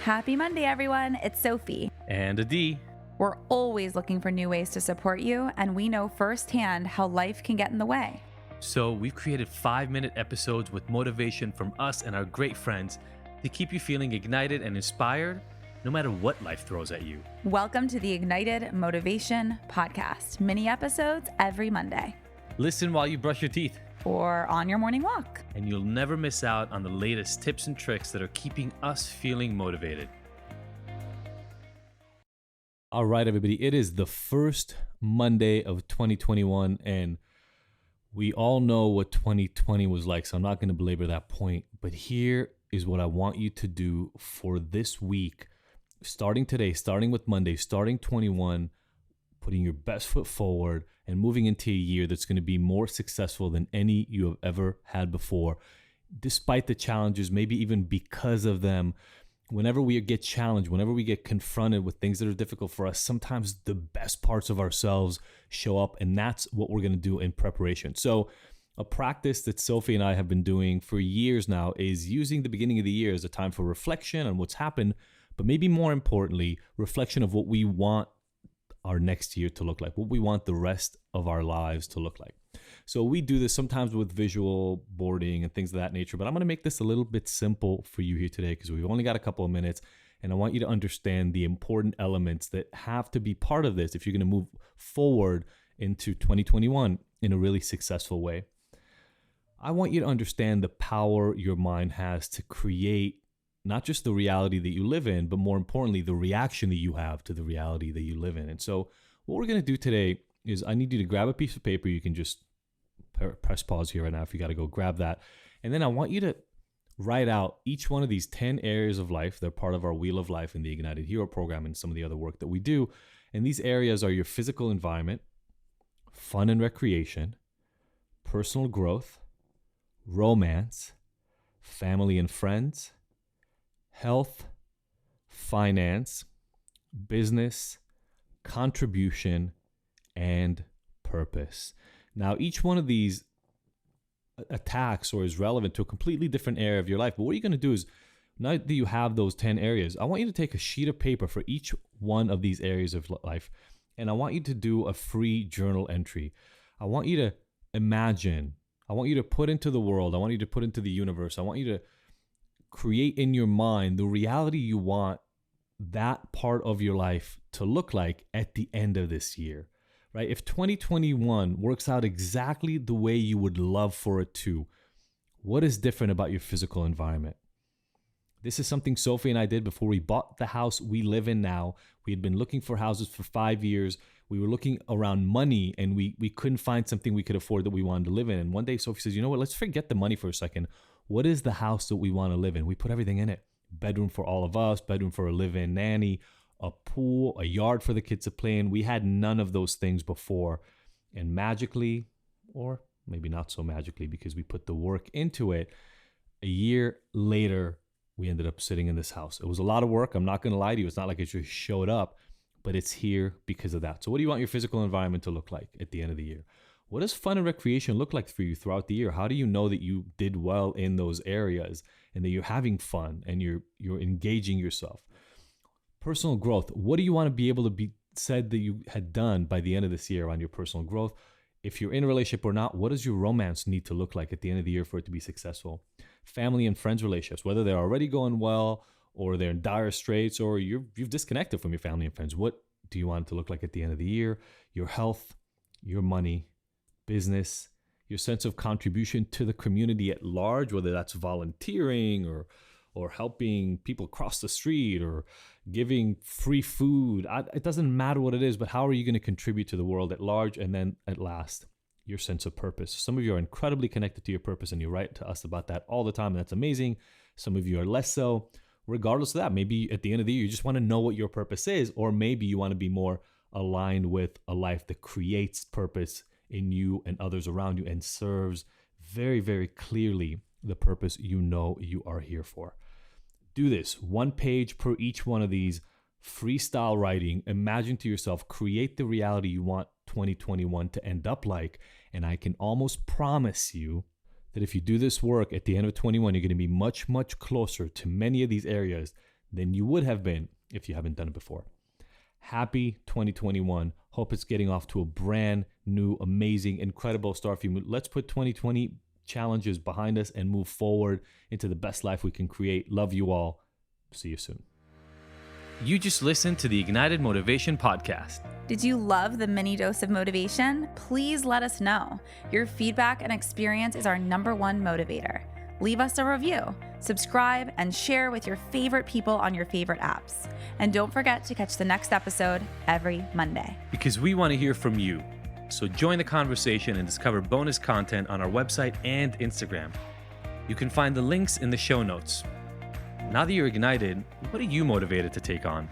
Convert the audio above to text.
Happy Monday, everyone. It's Sophie. And a D. We're always looking for new ways to support you, and we know firsthand how life can get in the way. So we've created 5-minute episodes with motivation from us and our great friends to keep you feeling ignited and inspired no matter what life throws at you. Welcome to the Ignited Motivation Podcast. Mini episodes every Monday. Listen while you brush your teeth. Or on your morning walk. And you'll never miss out on the latest tips and tricks that are keeping us feeling motivated. All right, everybody. It is the first Monday of 2021, and we all know what 2020 was like, so I'm not going to belabor that point. But here is what I want you to do for this week, starting today, starting with Monday, starting 21, putting your best foot forward and moving into a year that's going to be more successful than any you have ever had before. Despite the challenges, maybe even because of them, whenever we get challenged, whenever we get confronted with things that are difficult for us, sometimes the best parts of ourselves show up, and that's what we're going to do in preparation. So a practice that Sophie and I have been doing for years now is using the beginning of the year as a time for reflection on what's happened, but maybe more importantly, reflection of what we want our next year to look like, what we want the rest of our lives to look like. So we do this sometimes with visual boarding and things of that nature, but I'm going to make this a little bit simple for you here today because we've only got a couple of minutes, and I want you to understand the important elements that have to be part of this if you're going to move forward into 2021 in a really successful way. I want you to understand the power your mind has to create not just the reality that you live in, but more importantly, the reaction that you have to the reality that you live in. And so what we're going to do today is I need you to grab a piece of paper. You can just press pause here right now if you got to go grab that. And then I want you to write out each one of these 10 areas of life. They're part of our Wheel of Life in the Ignited Hero program and some of the other work that we do. And these areas are your physical environment, fun and recreation, personal growth, romance, family and friends, health, finance, business, contribution, and purpose. Now, each one of these attacks or is relevant to a completely different area of your life. But what you're going to do is, now that you have those 10 areas, I want you to take a sheet of paper for each one of these areas of life, and I want you to do a free journal entry. I want you to imagine, I want you to put into the world, I want you to put into the universe, I want you to create in your mind the reality you want that part of your life to look like at the end of this year, right? If 2021 works out exactly the way you would love for it to, what is different about your physical environment? This is something Sophie and I did before we bought the house we live in now. We had been looking for houses for 5 years. We were looking around money, and we couldn't find something we could afford that we wanted to live in. And one day Sophie says, you know what, let's forget the money for a second. What is the house that we want to live in? We put everything in it. Bedroom for all of us, bedroom for a live-in nanny, a pool, a yard for the kids to play in. We had none of those things before. And magically, or maybe not so magically because we put the work into it, a year later, we ended up sitting in this house. It was a lot of work. I'm not going to lie to you. It's not like it just showed up, but it's here because of that. So what do you want your physical environment to look like at the end of the year? What does fun and recreation look like for you throughout the year? How do you know that you did well in those areas and that you're having fun and you're engaging yourself? Personal growth. What do you want to be able to be said that you had done by the end of this year on your personal growth? If you're in a relationship or not, what does your romance need to look like at the end of the year for it to be successful? Family and friends relationships, whether they're already going well or they're in dire straits or you've disconnected from your family and friends, what do you want it to look like at the end of the year? Your health, your money, business, your sense of contribution to the community at large, whether that's volunteering or helping people cross the street or giving free food. It doesn't matter what it is, but how are you going to contribute to the world at large? And then at last, your sense of purpose. Some of you are incredibly connected to your purpose and you write to us about that all the time. And that's amazing. Some of you are less so. Regardless of that, maybe at the end of the year, you just want to know what your purpose is, or maybe you want to be more aligned with a life that creates purpose in you and others around you and serves very, very clearly the purpose you know you are here for. Do this, 1 page per each one of these, freestyle writing. Imagine to yourself, create the reality you want 2021 to end up like. And I can almost promise you that if you do this work at the end of 21, you're going to be much, much closer to many of these areas than you would have been if you haven't done it before. Happy 2021. Hope it's getting off to a brand new, amazing, incredible start for you. Let's put 2020 challenges behind us and move forward into the best life we can create. Love you all. See you soon. You just listened to the Ignited Motivation Podcast. Did you love the mini dose of motivation? Please let us know. Your feedback and experience is our #1 motivator. Leave us a review, subscribe, and share with your favorite people on your favorite apps. And don't forget to catch the next episode every Monday. Because we want to hear from you. So join the conversation and discover bonus content on our website and Instagram. You can find the links in the show notes. Now that you're ignited, what are you motivated to take on?